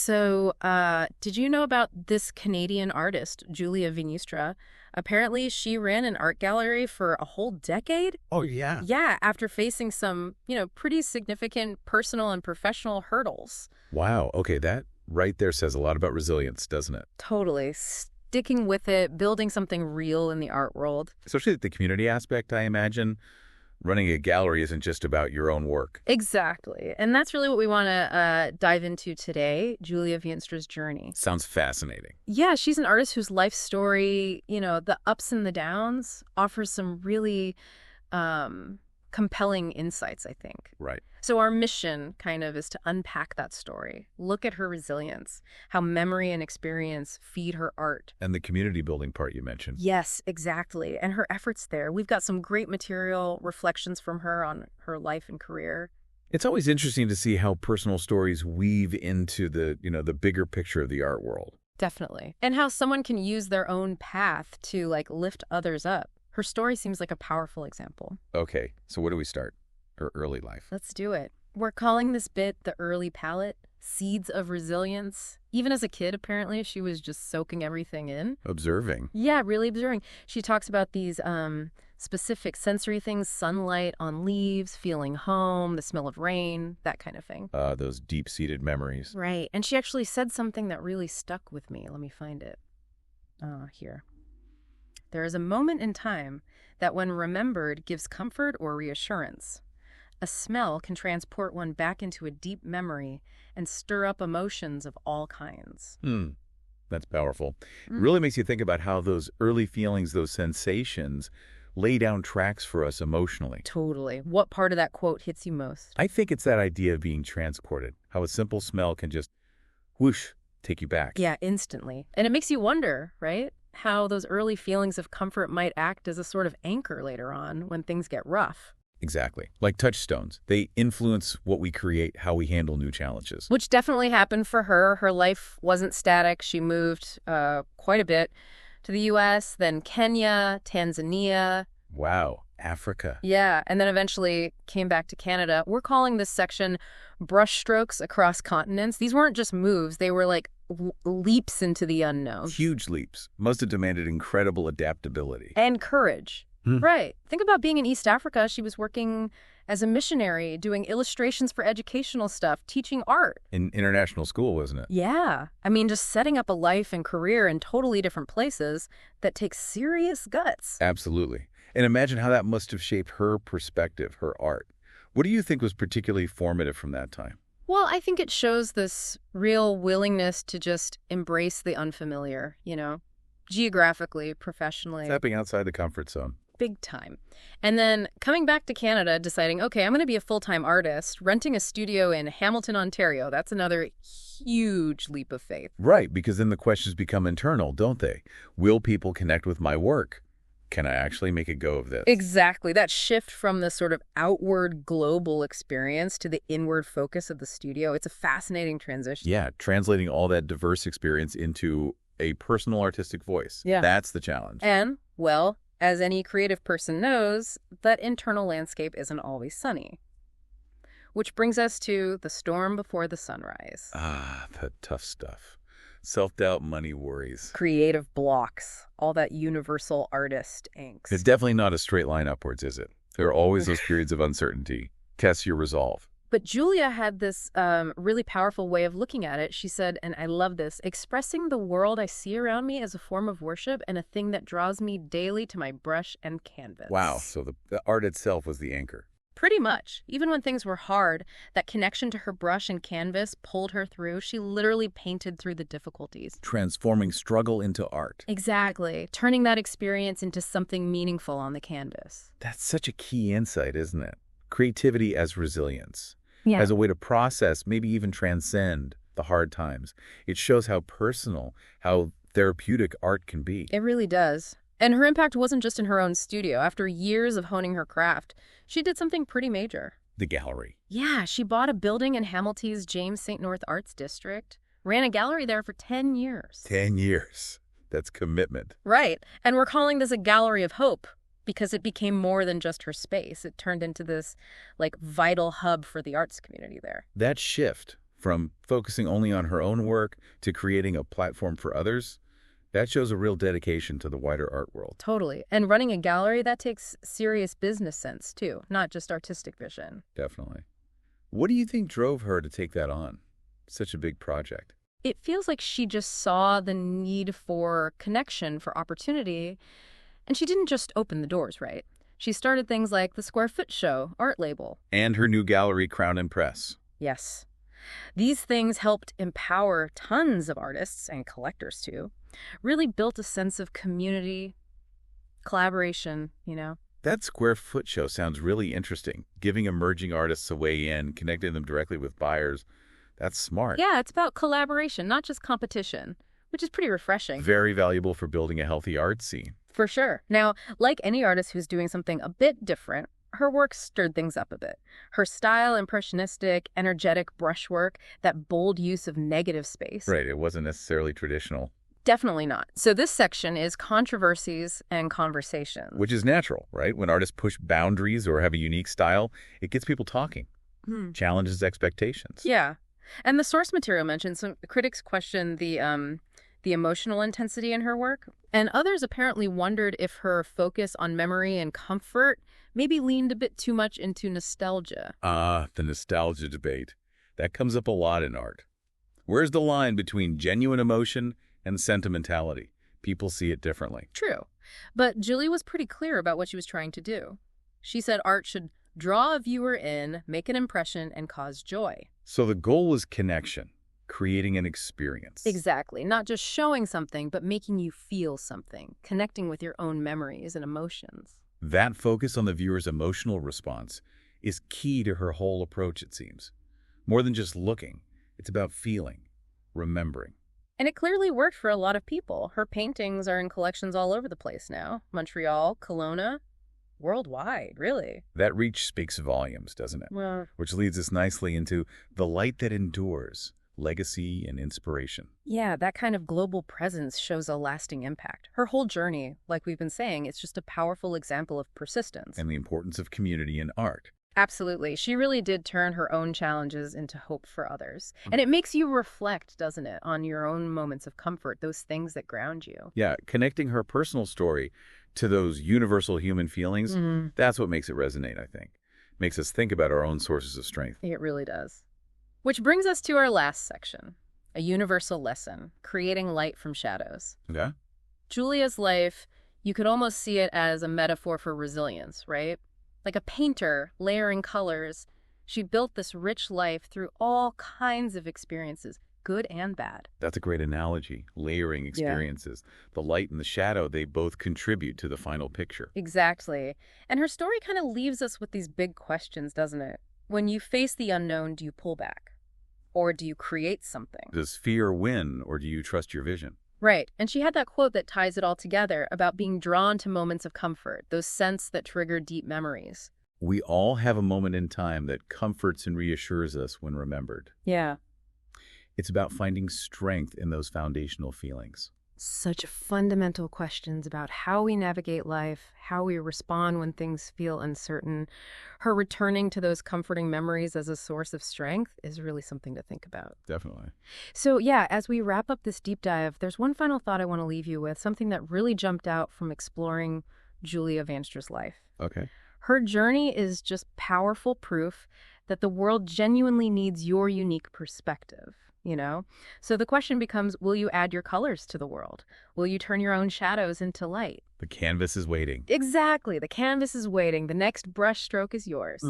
So, did you know about this Canadian artist, Julia Veenstra? Apparently, she ran an art gallery for a whole decade. Oh, yeah. Yeah, after facing some, pretty significant personal and professional hurdles. Wow. Okay, that right there says a lot about resilience, doesn't it? Totally. Sticking with it, building something real in the art world. Especially the community aspect, I imagine. Running a gallery isn't just about your own work. Exactly. And that's really what we want to dive into today, Julia Veenstra's journey. Sounds fascinating. Yeah, she's an artist whose life story, the ups and the downs, offers some really compelling insights, I think. Right. So our mission kind of is to unpack that story, look at her resilience, how memory and experience feed her art. And the community building part you mentioned. Yes, exactly. And her efforts there. We've got some great material reflections from her on her life and career. It's always interesting to see how personal stories weave into the bigger picture of the art world. Definitely. And how someone can use their own path to lift others up. Her story seems like a powerful example. Okay, so where do we start? Her early life. Let's do it. We're calling this bit the early palette, seeds of resilience. Even as a kid, apparently, she was just soaking everything in. Observing. Yeah, really observing. She talks about these specific sensory things, sunlight on leaves, feeling home, the smell of rain, that kind of thing. Those deep-seated memories. Right. And she actually said something that really stuck with me. Let me find it. Here. There is a moment in time that when remembered gives comfort or reassurance. A smell can transport one back into a deep memory and stir up emotions of all kinds. That's powerful. It really makes you think about how those early feelings, those sensations, lay down tracks for us emotionally. Totally. What part of that quote hits you most? I think it's that idea of being transported, how a simple smell can just whoosh, take you back. Yeah, instantly. And it makes you wonder, right? How those early feelings of comfort might act as a sort of anchor later on when things get rough. Exactly. Like touchstones. They influence what we create, how we handle new challenges. Which definitely happened for her. Her life wasn't static. She moved quite a bit to the U.S., then Kenya, Tanzania. Wow. Africa. Yeah, and then eventually came back to Canada. We're calling this section brushstrokes across continents. These weren't just moves. They were like leaps into the unknown. Huge leaps. Must have demanded incredible adaptability. And courage. Right. Think about being in East Africa. She was working as a missionary, doing illustrations for educational stuff, teaching art. In international school, wasn't it? Yeah. I mean, just setting up a life and career in totally different places that takes serious guts. Absolutely. And imagine how that must have shaped her perspective, her art. What do you think was particularly formative from that time? Well, I think it shows this real willingness to just embrace the unfamiliar, geographically, professionally. Stepping outside the comfort zone. Big time. And then coming back to Canada, deciding, okay, I'm going to be a full-time artist, renting a studio in Hamilton, Ontario. That's another huge leap of faith. Right, because then the questions become internal, don't they? Will people connect with my work? Can I actually make a go of this? Exactly. That shift from the sort of outward global experience to the inward focus of the studio, it's a fascinating transition. Yeah, translating all that diverse experience into a personal artistic voice. Yeah. That's the challenge. And, well, as any creative person knows, that internal landscape isn't always sunny. Which brings us to the storm before the sunrise. Ah, the tough stuff. Self-doubt, money, worries. Creative blocks. All that universal artist angst. It's definitely not a straight line upwards, is it? There are always those periods of uncertainty. Test your resolve. But Julia had this really powerful way of looking at it. She said, and I love this, expressing the world I see around me as a form of worship and a thing that draws me daily to my brush and canvas. Wow, so the art itself was the anchor. Pretty much. Even when things were hard, that connection to her brush and canvas pulled her through. She literally painted through the difficulties. Transforming struggle into art. Exactly. Turning that experience into something meaningful on the canvas. That's such a key insight, isn't it? Creativity as resilience. Yeah. As a way to process, maybe even transcend the hard times. It shows how personal, how therapeutic art can be. It really does. And her impact wasn't just in her own studio. After years of honing her craft, she did something pretty major. The gallery. Yeah, she bought a building in Hamilton's James St. North Arts District, ran a gallery there for 10 years. 10 years. That's commitment. Right. And we're calling this a gallery of hope because it became more than just her space. It turned into this, vital hub for the arts community there. That shift From focusing only on her own work to creating a platform for others, that shows a real dedication to the wider art world. Totally. And running a gallery, that takes serious business sense, too, not just artistic vision. Definitely. What do you think drove her to take that on? Such a big project. It feels like she just saw the need for connection, for opportunity, and she didn't just open the doors, right? She started things like the Square Foot Show art label. And her new gallery, Crown and Press. Yes. These things helped empower tons of artists and collectors, too. Really built a sense of community, collaboration, That Square Foot Show sounds really interesting. Giving emerging artists a way in, connecting them directly with buyers. That's smart. Yeah, it's about collaboration, not just competition, which is pretty refreshing. Very valuable for building a healthy art scene. For sure. Now, like any artist who's doing something a bit different, her work stirred things up a bit. Her style, impressionistic, energetic brushwork, that bold use of negative space. Right, it wasn't necessarily traditional. Definitely not. So this section is controversies and conversations. Which is natural, right? When artists push boundaries or have a unique style, it gets people talking. Challenges expectations. Yeah. And the source material mentioned some critics questioned the emotional intensity in her work, and others apparently wondered if her focus on memory and comfort maybe leaned a bit too much into nostalgia. The nostalgia debate. That comes up a lot in art. Where's the line between genuine emotion and sentimentality? People see it differently. True. But Julie was pretty clear about what she was trying to do. She said art should draw a viewer in, make an impression, and cause joy. So the goal was connection, creating an experience. Exactly. Not just showing something, but making you feel something, connecting with your own memories and emotions. That focus on the viewer's emotional response is key to her whole approach, it seems. More than just looking, it's about feeling, remembering. And it clearly worked for a lot of people. Her paintings are in collections all over the place now. Montreal, Kelowna, worldwide, really. That reach speaks volumes, doesn't it? Well, Which leads us nicely into the light that endures, legacy and inspiration. yeah, that kind of global presence shows a lasting impact. Her whole journey, like we've been saying, it's just a powerful example of persistence. And the importance of community in art. Absolutely. She really did turn her own challenges into hope for others. And it makes you reflect, doesn't it, on your own moments of comfort, those things that ground you. Yeah, connecting her personal story to those universal human feelings, that's what makes it resonate, I think. Makes us think about our own sources of strength. It really does. Which brings us to our last section, a universal lesson, creating light from shadows. Yeah? Julia's life, you could almost see it as a metaphor for resilience, right? Like a painter layering colors, she built this rich life through all kinds of experiences, good and bad. That's a great analogy. Layering experiences. The light and the shadow, they both contribute to the final picture. Exactly. And her story kind of leaves us with these big questions, doesn't it? When you face the unknown, do you pull back? Or do you create something? Does fear win, or do you trust your vision? Right. And she had that quote that ties it all together about being drawn to moments of comfort, those scents that trigger deep memories. We all have a moment in time that comforts and reassures us when remembered. Yeah. It's about finding strength in those foundational feelings. Such fundamental questions about how we navigate life, how we respond when things feel uncertain. Her returning to those comforting memories as a source of strength is really something to think about. Definitely. So yeah, as we wrap up this deep dive, there's one final thought I want to leave you with, something that really jumped out from exploring Julia Veenstra's life. Okay. Her journey is just powerful proof that the world genuinely needs your unique perspective. So the question becomes, will you add your colors to the world? Will you turn your own shadows into light? The canvas is waiting. Exactly. The canvas is waiting. The next brush stroke is yours.